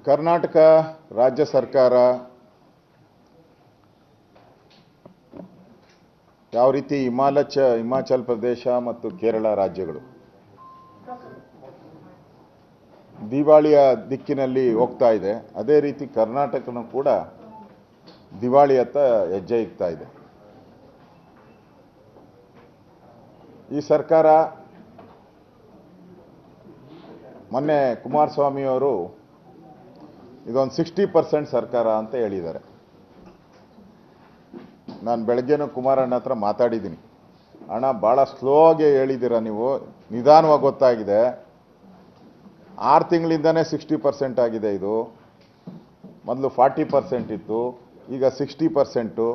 ಕರ್ನಾಟಕ ರಾಜ್ಯ ಸರ್ಕಾರ ಯಾವ ರೀತಿ ಹಿಮಾಚಲ ಪ್ರದೇಶ ಮತ್ತು ಕೇರಳ ರಾಜ್ಯಗಳು ದಿವಾಳಿಯ ದಿಕ್ಕಿನಲ್ಲಿ ಹೋಗ್ತಾ ಇದೆ, ಅದೇ ರೀತಿ ಕರ್ನಾಟಕನೂ ಕೂಡ ದಿವಾಳಿಯತ್ತ ಹೆಜ್ಜೆ ಇಡ್ತಾ ಇದೆ. ಈ ಸರ್ಕಾರ ಮೊನ್ನೆ ಕುಮಾರಸ್ವಾಮಿ ಅವರು ಇದೊಂದು 60% ಸರ್ಕಾರ ಅಂತ ಹೇಳಿದ್ದಾರೆ. ನಾನು ಬೆಳಗ್ಗೆನೂ ಕುಮಾರಣ್ಣ ಹತ್ರ ಮಾತಾಡಿದ್ದೀನಿ. ಅಣ್ಣ, ಭಾಳ ಸ್ಲೋ ಆಗಿ ಹೇಳಿದ್ದೀರ ನೀವು, ನಿಧಾನವಾಗಿ ಗೊತ್ತಾಗಿದೆ. 6 ತಿಂಗಳಿಂದನೇ 60% ಆಗಿದೆ. ಇದು ಮೊದಲು 40% ಇತ್ತು, ಈಗ 60%.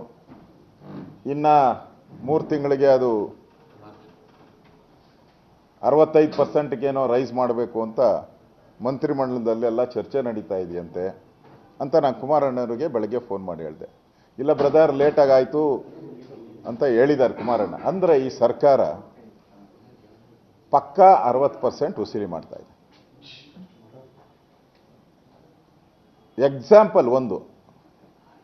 ಇನ್ನು 3 ತಿಂಗಳಿಗೆ ಅದು 65%ಗೇನೋ ರೈಸ್ ಮಾಡಬೇಕು ಅಂತ ಮಂತ್ರಿಮಂಡಲದಲ್ಲೆಲ್ಲ ಚರ್ಚೆ ನಡೀತಾ ಇದೆಯಂತೆ ಅಂತ ನಾನು ಕುಮಾರಣ್ಣವರಿಗೆ ಬೆಳಗ್ಗೆ ಫೋನ್ ಮಾಡಿ ಹೇಳಿದೆ. ಇಲ್ಲ ಬ್ರದರ್, ಲೇಟಾಗಿ ಆಯಿತು ಅಂತ ಹೇಳಿದ್ದಾರೆ ಕುಮಾರಣ್ಣ. ಅಂದರೆ ಈ ಸರ್ಕಾರ ಪಕ್ಕಾ 60% ವಸೂಲಿ ಮಾಡ್ತಾ ಇದೆ. ಎಕ್ಸಾಂಪಲ್ ಒಂದು,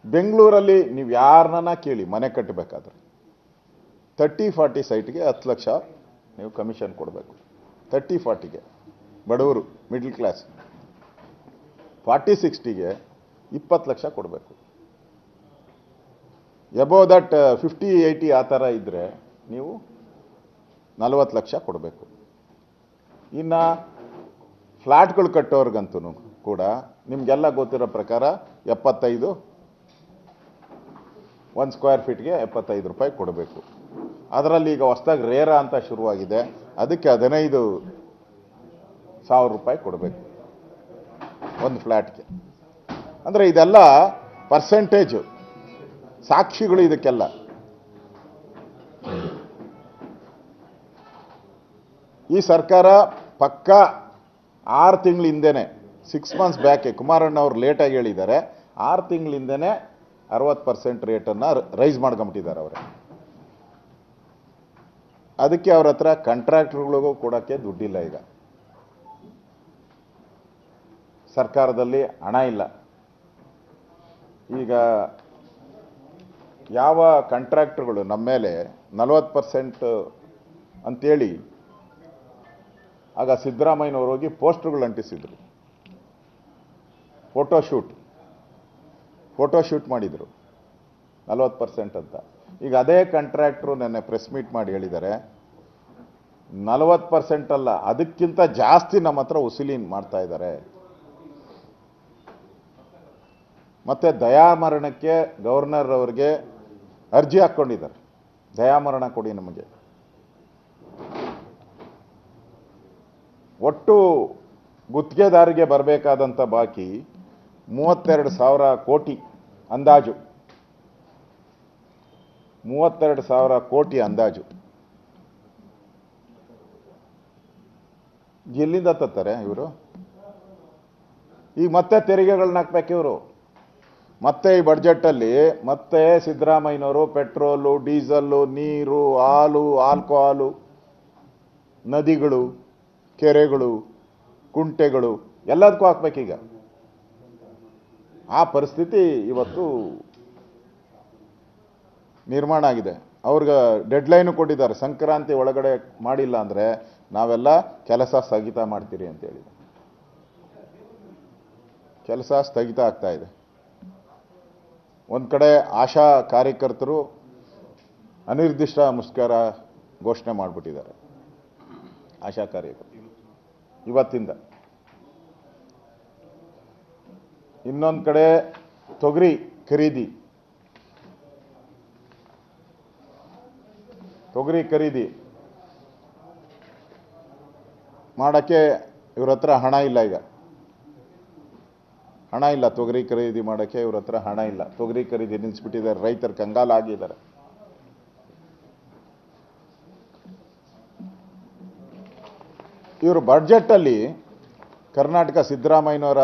ಬೆಂಗಳೂರಲ್ಲಿ ನೀವು ಯಾರನ್ನ ಕೇಳಿ ಮನೆ ಕಟ್ಟಬೇಕಾದ್ರೆ 30-40 ಸೈಟ್ಗೆ 10 ಲಕ್ಷ ನೀವು ಕಮಿಷನ್ ಕೊಡಬೇಕು. 30-40ಗೆ ಬಡವರು, ಮಿಡ್ಲ್ ಕ್ಲಾಸ್. 40-60ಗೆ 20 ಲಕ್ಷ ಕೊಡಬೇಕು. ಎಬೋವ್ ದಟ್ 50-80 ಆ ಥರ ಇದ್ದರೆ ನೀವು 40 ಲಕ್ಷ ಕೊಡಬೇಕು. ಇನ್ನು ಫ್ಲ್ಯಾಟ್ಗಳು ಕಟ್ಟೋರ್ಗಂತೂ ಕೂಡ ನಿಮಗೆಲ್ಲ ಗೊತ್ತಿರೋ ಪ್ರಕಾರ 75, 1 ಸ್ಕ್ವೇರ್ ಫೀಟ್ಗೆ 75 ರೂಪಾಯಿ ಕೊಡಬೇಕು. ಅದರಲ್ಲಿ ಈಗ ಹೊಸದಾಗಿ ರೇರಾ ಅಂತ ಶುರುವಾಗಿದೆ, ಅದಕ್ಕೆ 15,000 ರೂಪಾಯಿ ಕೊಡಬೇಕು ಒಂದು ಫ್ಲ್ಯಾಟ್ಗೆ. ಅಂದರೆ ಇದೆಲ್ಲ ಪರ್ಸೆಂಟೇಜು, ಸಾಕ್ಷಿಗಳು ಇದಕ್ಕೆಲ್ಲ. ಈ ಸರ್ಕಾರ ಪಕ್ಕಾ 6 ತಿಂಗಳ ಹಿಂದೆನೆ, 6 ಮಂತ್ಸ್ ಬ್ಯಾಕೆ, ಕುಮಾರಣ್ಣ ಅವರು ಲೇಟಾಗಿ ಹೇಳಿದ್ದಾರೆ, 6 ತಿಂಗಳ ಹಿಂದೆನೆ 60% ರೇಟನ್ನು ರೈಸ್ ಮಾಡ್ಕೊಂಬಿಟ್ಟಿದ್ದಾರೆ ಅವರೇ. ಅದಕ್ಕೆ ಅವ್ರ ಹತ್ರ ಕಾಂಟ್ರಾಕ್ಟರ್ಗಳಿಗೂ ಕೊಡೋಕ್ಕೆ ದುಡ್ಡಿಲ್ಲ. ಈಗ ಸರ್ಕಾರದಲ್ಲಿ ಹಣ ಇಲ್ಲ. ಈಗ ಯಾವ ಕಾಂಟ್ರಾಕ್ಟರ್ಗಳು ನಮ್ಮ ಮೇಲೆ 40% ಅಂತೇಳಿ ಆಗ ಸಿದ್ದರಾಮಯ್ಯನವರು ಹೋಗಿ ಪೋಸ್ಟರ್ಗಳು ಅಂಟಿಸಿದ್ರು, ಫೋಟೋಶೂಟ್ ಮಾಡಿದರು 40% ಅಂತ. ಈಗ ಅದೇ ಕಾಂಟ್ರಾಕ್ಟ್ರು ನೆನ್ನೆ ಪ್ರೆಸ್ ಮೀಟ್ ಮಾಡಿ ಹೇಳಿದ್ದಾರೆ 40% ಅಲ್ಲ, ಅದಕ್ಕಿಂತ ಜಾಸ್ತಿ ನಮ್ಮ ಹತ್ರ ವಸೂಲಿ ಮಾಡ್ತಾ ಇದ್ದಾರೆ. ಮತ್ತೆ ದಯಾಮರಣಕ್ಕೆ ಗವರ್ನರ್ ಅವರಿಗೆ ಅರ್ಜಿ ಹಾಕ್ಕೊಂಡಿದ್ದಾರೆ, ದಯಾಮರಣ ಕೊಡಿ ನಮಗೆ. ಒಟ್ಟು ಗುತ್ತಿಗೆದಾರಿಗೆ ಬರಬೇಕಾದಂಥ ಬಾಕಿ 32,000 ಕೋಟಿ ಅಂದಾಜು, 32,000 ಕೋಟಿ ಅಂದಾಜು. ಎಲ್ಲಿಂದ ತತ್ತಾರೆ ಇವರು? ಈಗ ಮತ್ತೆ ತೆರಿಗೆಗಳನ್ನ ಹಾಕ್ಬೇಕು ಇವರು. ಮತ್ತೆ ಈ ಬಡ್ಜೆಟಲ್ಲಿ ಮತ್ತೆ ಸಿದ್ದರಾಮಯ್ಯನವರು ಪೆಟ್ರೋಲು, ಡೀಸೆಲ್ಲು, ನೀರು, ಹಾಲು, ಆಲ್ಕೋಹಾಲು, ನದಿಗಳು, ಕೆರೆಗಳು, ಕುಂಟೆಗಳು ಎಲ್ಲದಕ್ಕೂ ಹಾಕ್ಬೇಕೀಗ. ಆ ಪರಿಸ್ಥಿತಿ ಇವತ್ತು ನಿರ್ಮಾಣ ಆಗಿದೆ. ಅವ್ರಿಗೆ ಡೆಡ್ಲೈನು ಕೊಟ್ಟಿದ್ದಾರೆ, ಸಂಕ್ರಾಂತಿ ಒಳಗಡೆ ಮಾಡಿಲ್ಲ ಅಂದರೆ ನಾವೆಲ್ಲ ಕೆಲಸ ಸ್ಥಗಿತ ಮಾಡ್ತೀರಿ ಅಂತೇಳಿ. ಕೆಲಸ ಸ್ಥಗಿತ ಆಗ್ತಾ ಇದೆ. ಒಂದು ಕಡೆ ಆಶಾ ಕಾರ್ಯಕರ್ತರು ಅನಿರ್ದಿಷ್ಟ ಮುಷ್ಕರ ಘೋಷಣೆ ಮಾಡಿಬಿಟ್ಟಿದ್ದಾರೆ. ಆಶಾ ಕಾರ್ಯಕರ್ತರು ಇವತ್ತಿಂದ. ಇನ್ನೊಂದು ಕಡೆ ತೊಗರಿ ಖರೀದಿ ಮಾಡೋಕ್ಕೆ ಇವ್ರ ಹತ್ರ ಹಣ ಇಲ್ಲ. ಈಗ ಹಣ ಇಲ್ಲ, ತೊಗರಿ ಖರೀದಿ ಮಾಡೋಕ್ಕೆ ಇವ್ರ ಹತ್ರ ಹಣ ಇಲ್ಲ. ತೊಗರಿ ಖರೀದಿ ನಿಲ್ಲಿಸ್ಬಿಟ್ಟಿದ್ದಾರೆ, ರೈತರು ಕಂಗಾಲಾಗಿದ್ದಾರೆ. ಇವರು ಬಡ್ಜೆಟಲ್ಲಿ ಕರ್ನಾಟಕ ಸಿದ್ದರಾಮಯ್ಯನವರ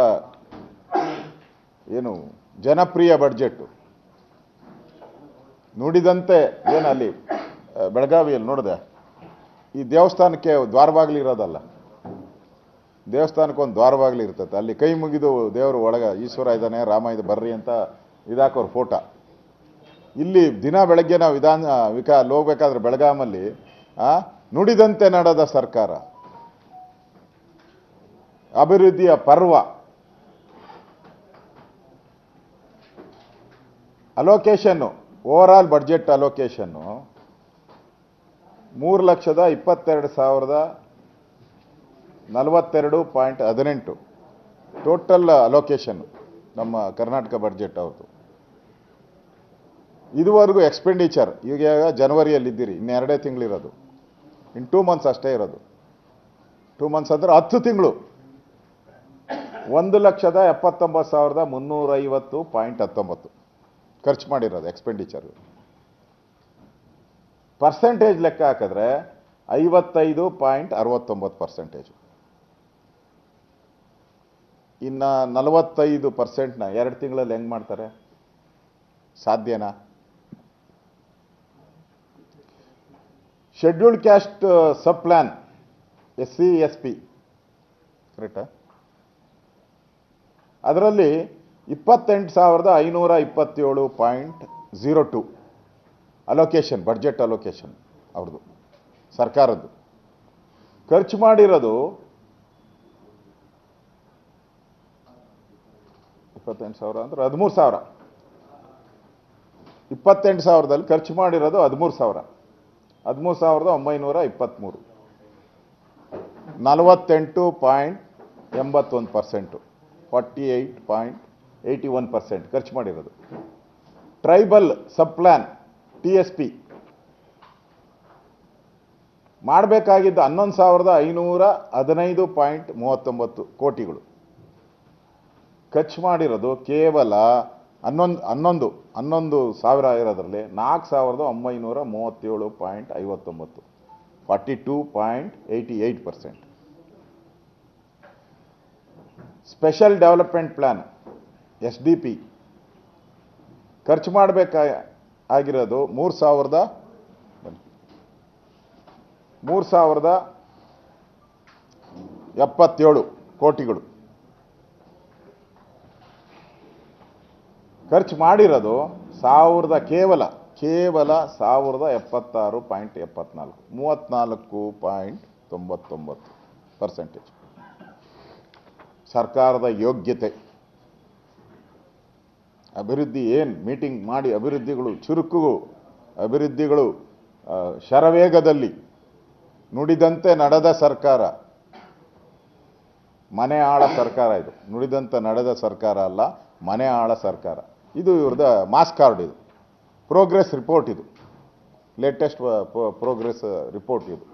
ಏನು ಜನಪ್ರಿಯ ಬಡ್ಜೆಟ್ಟು ನುಡಿದಂತೆ ಏನಲ್ಲಿ ಬೆಳಗಾವಿಯಲ್ಲಿ ನೋಡಿದೆ, ಈ ದೇವಸ್ಥಾನಕ್ಕೆ ದ್ವಾರಬಾಗಿಲು ಇರೋದಲ್ಲ, ದೇವಸ್ಥಾನಕ್ಕೆ ಒಂದು ದ್ವಾರವಾಗ್ಲಿ ಇರ್ತದೆ, ಅಲ್ಲಿ ಕೈ ಮುಗಿದು ದೇವರು ಒಳಗೆ ಈಶ್ವರ ಇದ್ದಾನೆ, ರಾಮ ಇದು ಬರ್ರಿ ಅಂತ ಇದಾಕೋರು ಫೋಟೋ. ಇಲ್ಲಿ ದಿನ ಬೆಳಗ್ಗೆ ನಾವು ಅಲ್ಲಿ ಹೋಗ್ಬೇಕಾದ್ರೆ ಬೆಳಗಾಮಲ್ಲಿ ನುಡಿದಂತೆ ನಡೆದ ಸರ್ಕಾರ, ಅಭಿವೃದ್ಧಿಯ ಪರ್ವ. ಅಲೋಕೇಶನ್ನು, ಓವರ್ ಆಲ್ ಬಡ್ಜೆಟ್ ಅಲೋಕೇಶನ್ನು 3,22,042.18 ಟೋಟಲ್ ಅಲೋಕೇಶನ್ ನಮ್ಮ ಕರ್ನಾಟಕ ಬಡ್ಜೆಟ್ ಅವ್ರದ್ದು. ಇದುವರೆಗೂ ಎಕ್ಸ್ಪೆಂಡಿಚರ್, ಈಗ ಜನವರಿಯಲ್ಲಿದ್ದೀರಿ, ಇನ್ನು 2 ತಿಂಗಳಿರೋದು, ಇನ್ನು 2 ಮಂತ್ಸ್ ಅಷ್ಟೇ ಇರೋದು. 2 ಮಂತ್ಸ್ ಅಂದರೆ 10 ತಿಂಗಳು. 1,79,350.19 ಖರ್ಚು ಮಾಡಿರೋದು ಎಕ್ಸ್ಪೆಂಡಿಚರ್. ಪರ್ಸೆಂಟೇಜ್ ಲೆಕ್ಕ ಹಾಕಿದ್ರೆ 55.69%. ಇನ್ನು 45%ನ 2 ತಿಂಗಳಲ್ಲಿ ಹೆಂಗೆ ಮಾಡ್ತಾರೆ? ಸಾಧ್ಯನಾ? ಶೆಡ್ಯೂಲ್ಡ್ ಕ್ಯಾಸ್ಟ್ ಸಬ್ ಪ್ಲಾನ್ SC SP ಕರೆಕ್ಟಾ? ಅದರಲ್ಲಿ 28,527.02 ಅಲೋಕೇಶನ್, ಬಡ್ಜೆಟ್ ಅಲೋಕೇಶನ್ ಅವ್ರದ್ದು ಸರ್ಕಾರದ್ದು. ಖರ್ಚು ಮಾಡಿರೋದು 28,000 ಅಂದರೆ 13,000. 28,000ದಲ್ಲಿ ಖರ್ಚು ಮಾಡಿರೋದು 13,000. 13,923, 48.81%, 48.81% ಖರ್ಚು ಮಾಡಿರೋದು. ಟ್ರೈಬಲ್ ಸಬ್ ಪ್ಲಾನ್ TSP ಮಾಡಬೇಕಾಗಿದ್ದು 11,515.39 ಕೋಟಿಗಳು. ಖರ್ಚು ಮಾಡಿರೋದು ಕೇವಲ 11,000 ಇರೋದ್ರಲ್ಲಿ 4,937.59, 42.88%. ಸ್ಪೆಷಲ್ ಡೆವಲಪ್ಮೆಂಟ್ ಪ್ಲಾನ್ SDP ಖರ್ಚು ಮಾಡಬೇಕಾಗಿರೋದು 3,077 ಕೋಟಿಗಳು. ಖರ್ಚು ಮಾಡಿರೋದು ಕೇವಲ 1,076.74, 34.99%. ಸರ್ಕಾರದ ಯೋಗ್ಯತೆ, ಅಭಿವೃದ್ಧಿ ಏನು ಮೀಟಿಂಗ್ ಮಾಡಿ ಅಭಿವೃದ್ಧಿಗಳು ಚುರುಕು, ಅಭಿವೃದ್ಧಿಗಳು ಶರವೇಗದಲ್ಲಿ, ನುಡಿದಂತೆ ನಡೆದ ಸರ್ಕಾರ, ಮನೆ ಆಳ ಸರ್ಕಾರ ಇದು. ನುಡಿದಂತೆ ನಡೆದ ಸರ್ಕಾರ ಅಲ್ಲ, ಮನೆ ಆಳ ಸರ್ಕಾರ. ಇದು ಇವ್ರದ ಮಾಸ್ ಕಾರ್ಡ್, ಇದು ಪ್ರೋಗ್ರೆಸ್ ರಿಪೋರ್ಟ್, ಇದು ಲೇಟೆಸ್ಟ್ ಪ್ರೋಗ್ರೆಸ್ ರಿಪೋರ್ಟ್ ಇದು.